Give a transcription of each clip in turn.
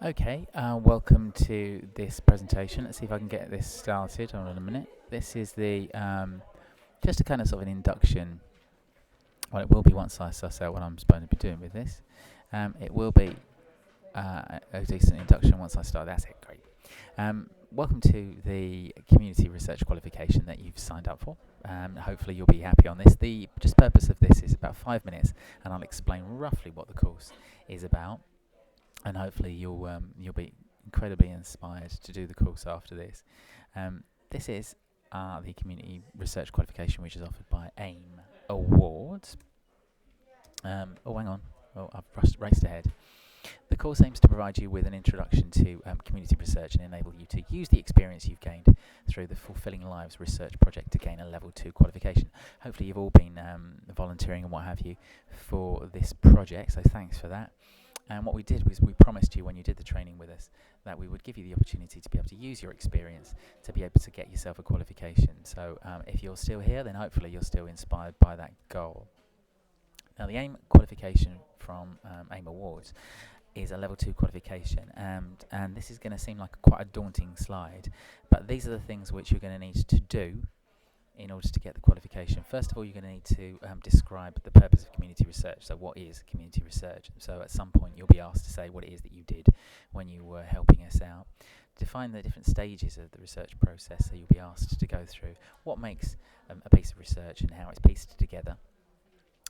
Okay, welcome to this presentation. Let's see if I can get this started. Hold on a minute. This is the just a kind of sort of an induction. Well, it will be once I suss out what I'm supposed to be doing with this. It will be a decent induction once I start. That's it. Great. Welcome to the community research qualification that you've signed up for. Hopefully you'll be happy on this. The just purpose of this is about 5 minutes, and I'll explain roughly what the course is about. And hopefully you'll be incredibly inspired to do the course after this. This is the community research qualification, which is offered by AIM Awards. Oh, hang on. Oh, I've raced ahead. The course aims to provide you with an introduction to community research and enable you to use the experience you've gained through the Fulfilling Lives research project to gain a level 2 qualification. Hopefully you've all been volunteering and what have you for this project, so thanks for that. And what we did was we promised you when you did the training with us that we would give you the opportunity to be able to use your experience to be able to get yourself a qualification. So if you're still here, then hopefully you're still inspired by that goal. Now the AIM qualification from AIM Awards is a level 2 qualification, and this is going to seem like quite a daunting slide, but these are the things which you're going to need to do in order to get the qualification. First of all, you're going to need to describe the purpose of community research. So what is community research? So at some point you'll be asked to say what it is that you did when you were helping us out. Define the different stages of the research process. So you'll be asked to go through what makes a piece of research and how it's pieced together.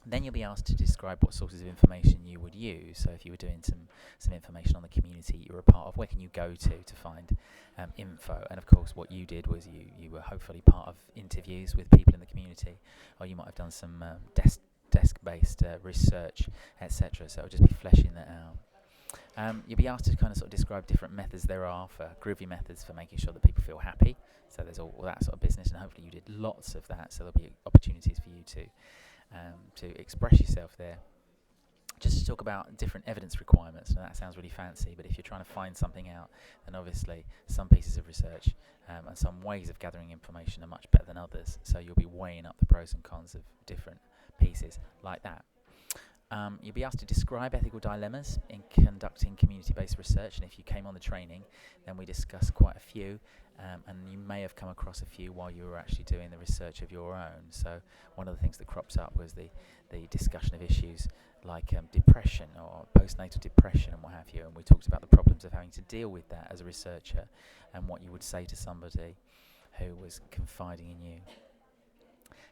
Then you'll be asked to describe what sources of information you would use. So if you were doing some information on the community you were a part of, where can you go to find info? And of course what you did was you were hopefully part of interviews with people in the community, or you might have done some desk-based research, etc. So it'll just be fleshing that out. You'll be asked to kind of sort of describe different methods there are for groovy methods for making sure that people feel happy. So there's all that sort of business, and hopefully you did lots of that, so there'll be opportunities for you to express yourself there. Just to talk about different evidence requirements. Now that sounds really fancy, but if you're trying to find something out, then obviously some pieces of research and some ways of gathering information are much better than others, so you'll be weighing up the pros and cons of different pieces like that. You'll be asked to describe ethical dilemmas in conducting community-based research, and if you came on the training, then we discussed quite a few, and you may have come across a few while you were actually doing the research of your own. So one of the things that crops up was the discussion of issues like depression or postnatal depression and what have you, and we talked about the problems of having to deal with that as a researcher and what you would say to somebody who was confiding in you.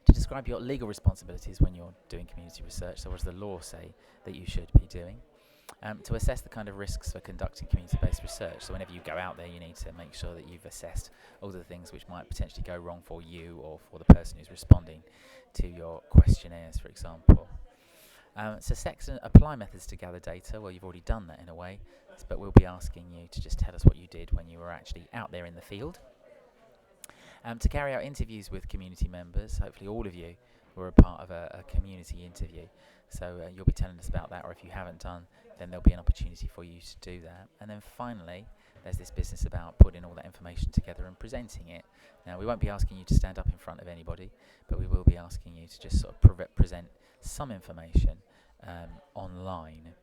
To describe your legal responsibilities when you're doing community research, so what does the law say that you should be doing? To assess the kind of risks for conducting community-based research, so whenever you go out there you need to make sure that you've assessed all the things which might potentially go wrong for you or for the person who's responding to your questionnaires, for example. So assess and apply methods to gather data. Well, you've already done that in a way, but we'll be asking you to just tell us what you did when you were actually out there in the field. To carry out interviews with community members. Hopefully all of you were a part of a community interview, so you'll be telling us about that, or if you haven't done, then there'll be an opportunity for you to do that. And then finally, there's this business about putting all that information together and presenting it. Now, we won't be asking you to stand up in front of anybody, but we will be asking you to just sort of present some information online.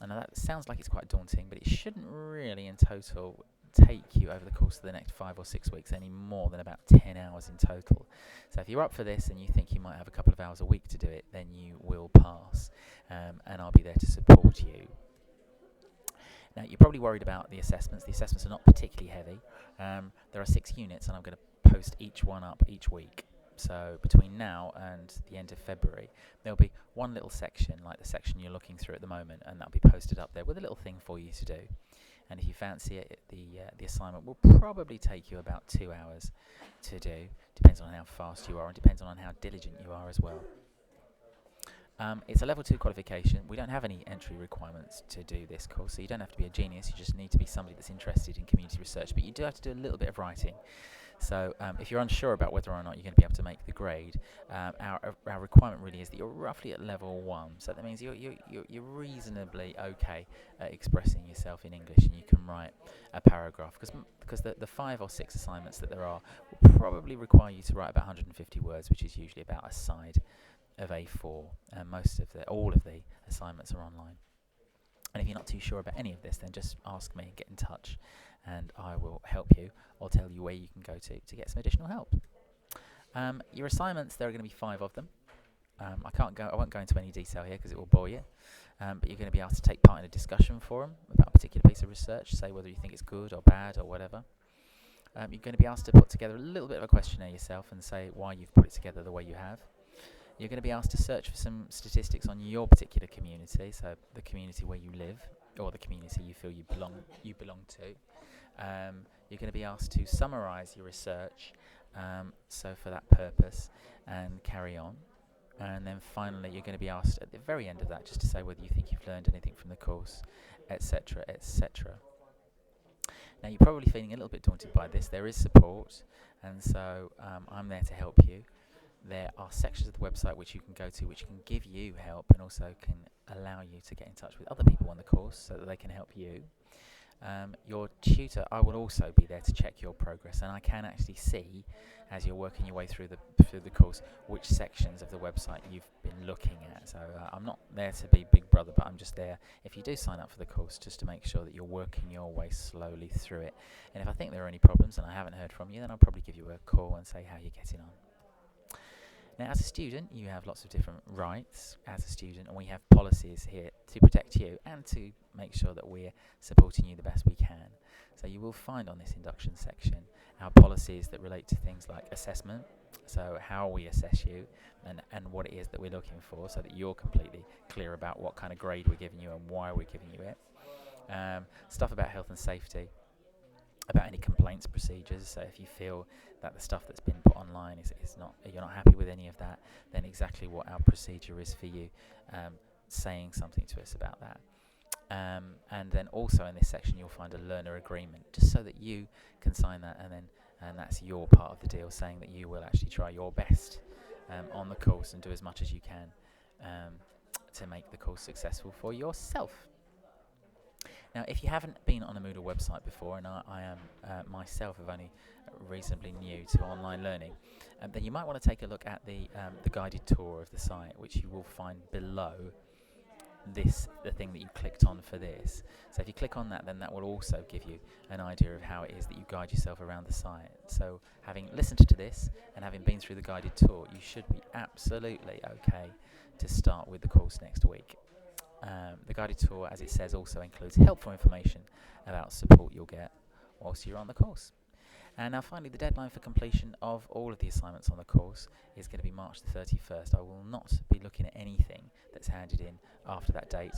And that sounds like it's quite daunting, but it shouldn't really in total take you over the course of the next 5 or 6 weeks any more than about 10 hours in total. So if you're up for this and you think you might have a couple of hours a week to do it, then you will pass, and I'll be there to support you. Now you're probably worried about the assessments. The assessments are not particularly heavy. There are 6 units, and I'm going to post each one up each week. So between now and the end of February, there'll be one little section, like the section you're looking through at the moment, and that'll be posted up there with a little thing for you to do. And if you fancy it, the assignment will probably take you about 2 hours to do. Depends on how fast you are and depends on how diligent you are as well. It's a level 2 qualification. We don't have any entry requirements to do this course, so you don't have to be a genius. You just need to be somebody that's interested in community research, but you do have to do a little bit of writing. So if you're unsure about whether or not you're going to be able to make the grade, our requirement really is that you're roughly at level 1. So that means you're reasonably okay at expressing yourself in English, and you can write a paragraph. Because the 5 or 6 assignments that there are will probably require you to write about 150 words, which is usually about a side of A4. And all of the assignments are online. And if you're not too sure about any of this, then just ask me, get in touch, and I will help you or tell you where you can go to get some additional help. Your assignments, there are going to be 5 of them. I won't go into any detail here because it will bore you. But you're going to be able to take part in a discussion forum about a particular piece of research, say whether you think it's good or bad or whatever. You're going to be asked to put together a little bit of a questionnaire yourself and say why you've put it together the way you have. You're going to be asked to search for some statistics on your particular community, so the community where you live or the community you feel you belong to. You're going to be asked to summarise your research, so for that purpose, and carry on. And then finally, you're going to be asked at the very end of that just to say whether you think you've learned anything from the course, etc., etc. Now, you're probably feeling a little bit daunted by this. There is support, and so I'm there to help you. There are sections of the website which you can go to which can give you help and also can allow you to get in touch with other people on the course so that they can help you. Your tutor, I will also be there to check your progress, and I can actually see as you're working your way through the course which sections of the website you've been looking at. So I'm not there to be Big Brother, but I'm just there if you do sign up for the course just to make sure that you're working your way slowly through it. And if I think there are any problems and I haven't heard from you, then I'll probably give you a call and say how you're getting on. Now, as a student, you have lots of different rights as a student, and we have policies here to protect you and to make sure that we're supporting you the best we can. So you will find on this induction section our policies that relate to things like assessment, so how we assess you and what it is that we're looking for, so that you're completely clear about what kind of grade we're giving you and why we're giving you it. Stuff about health and safety, about any complaints procedures. So if you feel that the stuff that's been put online is not, you're not happy with any of that, then exactly what our procedure is for you, saying something to us about that. And then also in this section you'll find a learner agreement, just so that you can sign that, and that's your part of the deal, saying that you will actually try your best on the course and do as much as you can to make the course successful for yourself. Now, if you haven't been on a Moodle website before, and I am myself only reasonably new to online learning, then you might want to take a look at the guided tour of the site, which you will find below the thing that you clicked on for this. So if you click on that, then that will also give you an idea of how it is that you guide yourself around the site. So having listened to this and having been through the guided tour, you should be absolutely okay to start with the course next week. The guided tour, as it says, also includes helpful information about support you'll get whilst you're on the course. And now finally, the deadline for completion of all of the assignments on the course is going to be March the 31st. I will not be looking at anything that's handed in after that date,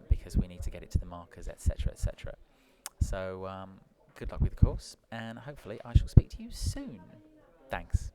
because we need to get it to the markers, etc., etc. So good luck with the course, and hopefully I shall speak to you soon. Thanks.